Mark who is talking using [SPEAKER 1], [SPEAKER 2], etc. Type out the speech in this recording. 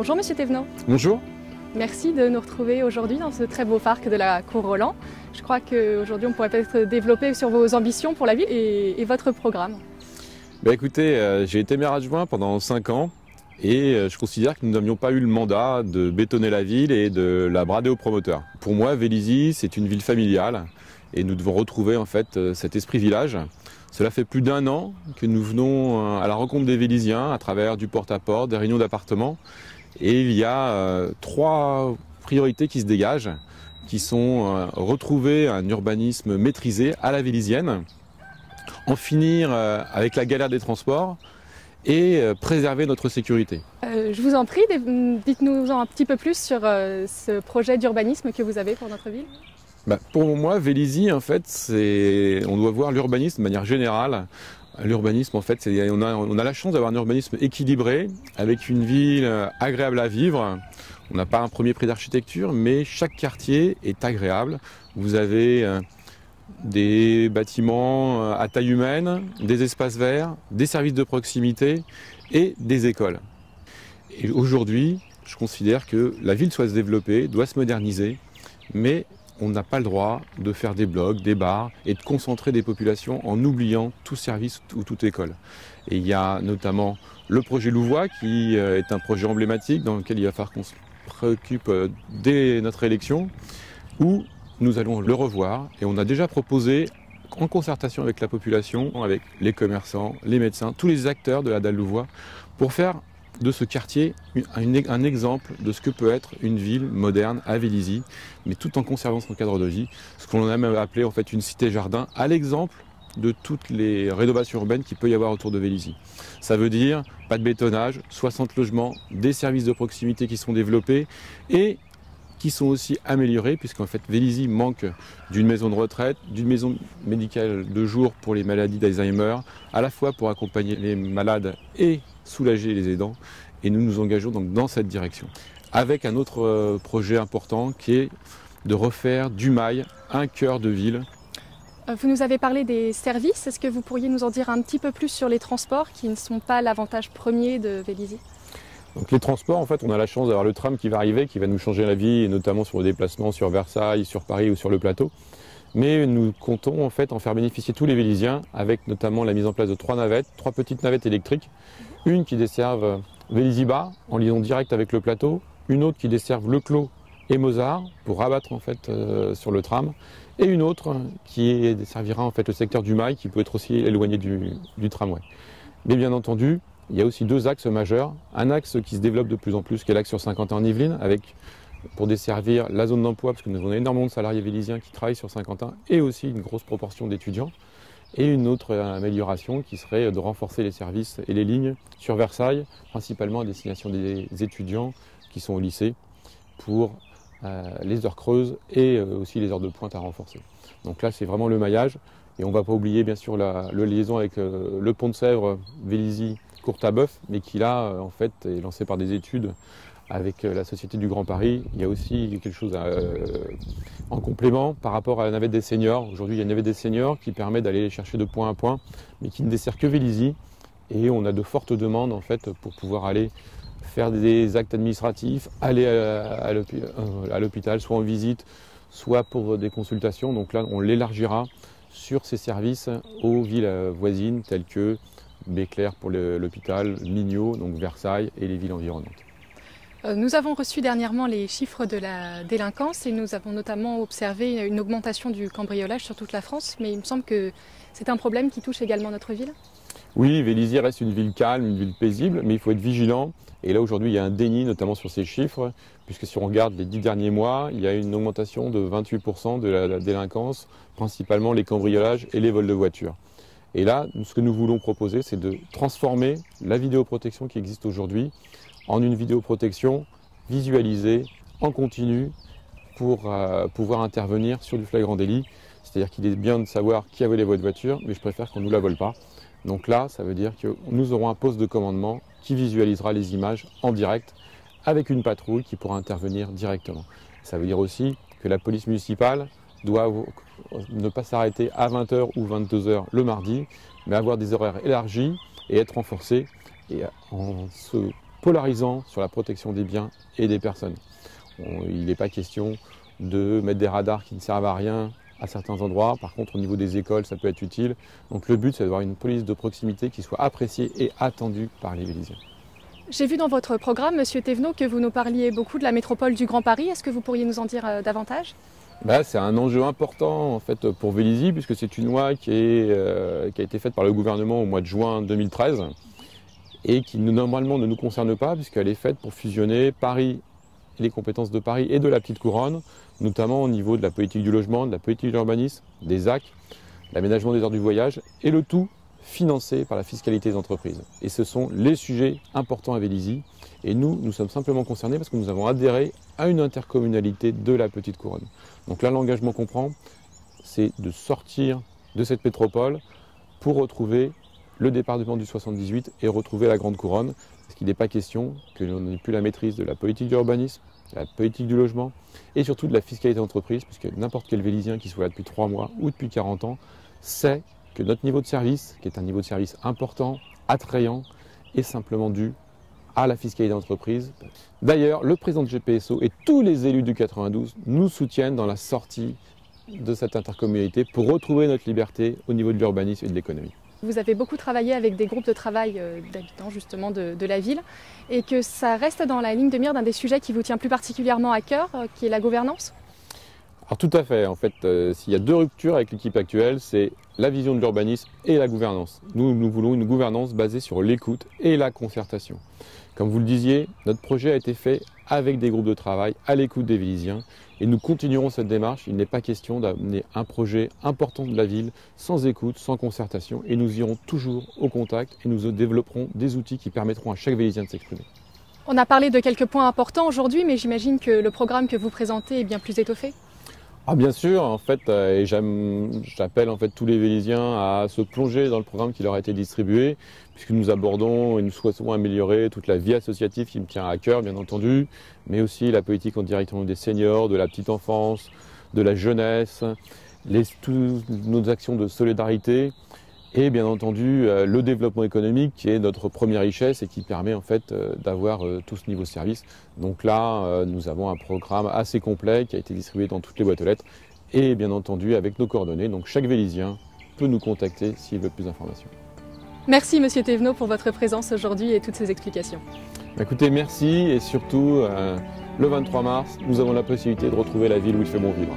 [SPEAKER 1] Bonjour Monsieur Thévenot.
[SPEAKER 2] Bonjour.
[SPEAKER 1] Merci de nous retrouver aujourd'hui dans ce très beau parc de la Cour Roland. Je crois qu'aujourd'hui on pourrait peut-être développer sur vos ambitions pour la ville et votre programme.
[SPEAKER 2] Écoutez, j'ai été maire adjoint pendant 5 ans et je considère que nous n'avions pas eu le mandat de bétonner la ville et de la brader aux promoteurs. Pour moi, Vélizy, c'est une ville familiale et nous devons retrouver en fait cet esprit village. Cela fait plus d'1 an que nous venons à la rencontre des Vélizyens à travers du porte-à-porte, des réunions d'appartements. Et il y a 3 priorités qui se dégagent, qui sont retrouver un urbanisme maîtrisé à la vélizyenne, en finir avec la galère des transports et préserver notre sécurité.
[SPEAKER 1] Je vous en prie, dites-nous un petit peu plus sur ce projet d'urbanisme que vous avez pour notre ville.
[SPEAKER 2] Pour moi, Vélizy, en fait, on doit voir l'urbanisme de manière générale. L'urbanisme, en fait, on a la chance d'avoir un urbanisme équilibré, avec une ville agréable à vivre. On n'a pas un premier prix d'architecture, mais chaque quartier est agréable. Vous avez des bâtiments à taille humaine, des espaces verts, des services de proximité et des écoles. Et aujourd'hui, je considère que la ville doit se développer, doit se moderniser, mais on n'a pas le droit de faire des blocs, des bars et de concentrer des populations en oubliant tout service ou toute école. Et il y a notamment le projet Louvois qui est un projet emblématique dans lequel il va falloir qu'on se préoccupe dès notre élection, où nous allons le revoir et on a déjà proposé en concertation avec la population, avec les commerçants, les médecins, tous les acteurs de la dalle Louvois pour faire de ce quartier un exemple de ce que peut être une ville moderne à Vélizy, mais tout en conservant son cadre de vie, ce qu'on a même appelé en fait une cité-jardin, à l'exemple de toutes les rénovations urbaines qu'il peut y avoir autour de Vélizy. Ça veut dire pas de bétonnage, 60 logements, des services de proximité qui sont développés et qui sont aussi améliorés, puisqu'en fait Vélizy manque d'une maison de retraite, d'une maison médicale de jour pour les maladies d'Alzheimer, à la fois pour accompagner les malades et soulager les aidants, et nous nous engageons donc dans cette direction. Avec un autre projet important qui est de refaire du Mail un cœur de ville.
[SPEAKER 1] Vous nous avez parlé des services, est-ce que vous pourriez nous en dire un petit peu plus sur les transports qui ne sont pas l'avantage premier de Vélizy?
[SPEAKER 2] Donc les transports, en fait, on a la chance d'avoir le tram qui va arriver, qui va nous changer la vie, et notamment sur le déplacement sur Versailles, sur Paris ou sur le plateau. Mais nous comptons en fait en faire bénéficier tous les Vélizyens, avec notamment la mise en place de 3 navettes, 3 petites navettes électriques, une qui desserve Vélizy-Bas en liaison directe avec le plateau, une autre qui desserve Le Clos et Mozart pour rabattre en fait sur le tram, et une autre qui desservira en fait le secteur du Mail qui peut être aussi éloigné du tramway. Mais bien entendu, il y a aussi 2 axes majeurs, un axe qui se développe de plus en plus, qui est l'axe sur Saint-Quentin-en-Yvelines, pour desservir la zone d'emploi, parce que nous avons énormément de salariés vélizyens qui travaillent sur Saint-Quentin, et aussi une grosse proportion d'étudiants. Et une autre amélioration qui serait de renforcer les services et les lignes sur Versailles, principalement à destination des étudiants qui sont au lycée, pour les heures creuses et aussi les heures de pointe à renforcer. Donc là, c'est vraiment le maillage. Et on ne va pas oublier bien sûr la liaison avec le pont de Sèvres, Vélizy-Courtabœuf, mais qui là, en fait, est lancé par des études avec la Société du Grand Paris. Il y a aussi quelque chose en complément par rapport à la navette des seniors. Aujourd'hui, il y a une navette des seniors qui permet d'aller les chercher de point à point, mais qui ne dessert que Vélizy. Et on a de fortes demandes en fait pour pouvoir aller faire des actes administratifs, aller à l'hôpital, soit en visite, soit pour des consultations. Donc là, on l'élargira sur ces services aux villes voisines telles que Béclair pour l'hôpital, Mignot, donc Versailles et les villes environnantes.
[SPEAKER 1] Nous avons reçu dernièrement les chiffres de la délinquance et nous avons notamment observé une augmentation du cambriolage sur toute la France, mais il me semble que c'est un problème qui touche également notre ville.
[SPEAKER 2] Oui, Vélizy reste une ville calme, une ville paisible, mais il faut être vigilant. Et là aujourd'hui, il y a un déni, notamment sur ces chiffres, puisque si on regarde les 10 derniers mois, il y a une augmentation de 28% de la délinquance, principalement les cambriolages et les vols de voitures. Et là, ce que nous voulons proposer, c'est de transformer la vidéoprotection qui existe aujourd'hui en une vidéoprotection visualisée en continu pour pouvoir intervenir sur du flagrant délit. C'est-à-dire qu'il est bien de savoir qui a volé votre voiture, mais je préfère qu'on ne nous la vole pas. Donc là, ça veut dire que nous aurons un poste de commandement qui visualisera les images en direct avec une patrouille qui pourra intervenir directement. Ça veut dire aussi que la police municipale doit ne pas s'arrêter à 20 h ou 22 h le mardi, mais avoir des horaires élargis et être renforcée. Et en se polarisant sur la protection des biens et des personnes. Il n'est pas question de mettre des radars qui ne servent à rien à certains endroits. Par contre, au niveau des écoles, ça peut être utile. Donc le but, c'est d'avoir une police de proximité qui soit appréciée et attendue par les Vélysiens.
[SPEAKER 1] J'ai vu dans votre programme, Monsieur Thévenot, que vous nous parliez beaucoup de la métropole du Grand Paris. Est-ce que vous pourriez nous en dire davantage ?
[SPEAKER 2] C'est un enjeu important en fait, pour Vélizy, puisque c'est une loi qui a été faite par le gouvernement au mois de juin 2013 et qui normalement ne nous concerne pas, puisqu'elle est faite pour fusionner Paris et les compétences de Paris et de la Petite Couronne, notamment au niveau de la politique du logement, de la politique de l'urbanisme, des ZAC, l'aménagement des heures du voyage, et le tout financé par la fiscalité des entreprises. Et ce sont les sujets importants à Vélizy. Et nous sommes simplement concernés parce que nous avons adhéré à une intercommunalité de la Petite Couronne. Donc là, l'engagement qu'on prend, c'est de sortir de cette métropole pour retrouver le département du 78 et retrouver la Grande Couronne. Parce qu'il n'est pas question que l'on n'ait plus la maîtrise de la politique de l'urbanisme, de la politique du logement et surtout de la fiscalité d'entreprise, puisque n'importe quel Vélysien qui soit là depuis 3 mois ou depuis 40 ans sait que notre niveau de service, qui est un niveau de service important, attrayant, est simplement dû à la fiscalité d'entreprise. D'ailleurs, le président de GPSO et tous les élus du 92 nous soutiennent dans la sortie de cette intercommunalité pour retrouver notre liberté au niveau de l'urbanisme et de l'économie.
[SPEAKER 1] Vous avez beaucoup travaillé avec des groupes de travail d'habitants justement de la ville et que ça reste dans la ligne de mire d'un des sujets qui vous tient plus particulièrement à cœur, qui est la gouvernance ?
[SPEAKER 2] Alors tout à fait, en fait, s'il y a 2 ruptures avec l'équipe actuelle, c'est la vision de l'urbanisme et la gouvernance. Nous voulons une gouvernance basée sur l'écoute et la concertation. Comme vous le disiez, notre projet a été fait avec des groupes de travail, à l'écoute des Vélysiens, et nous continuerons cette démarche. Il n'est pas question d'amener un projet important de la ville sans écoute, sans concertation, et nous irons toujours au contact et nous développerons des outils qui permettront à chaque Vélysien de s'exprimer.
[SPEAKER 1] On a parlé de quelques points importants aujourd'hui, mais j'imagine que le programme que vous présentez est bien plus étoffé.
[SPEAKER 2] Bien sûr, en fait, et j'appelle en fait tous les Vélysiens à se plonger dans le programme qui leur a été distribué, puisque nous abordons et nous souhaitons améliorer toute la vie associative qui me tient à cœur, bien entendu, mais aussi la politique en direction des seniors, de la petite enfance, de la jeunesse, toutes nos actions de solidarité, et bien entendu le développement économique qui est notre première richesse et qui permet en fait d'avoir tout ce niveau de service. Donc là, nous avons un programme assez complet qui a été distribué dans toutes les boîtes aux lettres et bien entendu avec nos coordonnées. Donc chaque Vélysien peut nous contacter s'il veut plus d'informations.
[SPEAKER 1] Merci Monsieur Thévenot pour votre présence aujourd'hui et toutes ces explications.
[SPEAKER 2] Écoutez, merci et surtout le 23 mars, nous avons la possibilité de retrouver la ville où il fait bon vivre.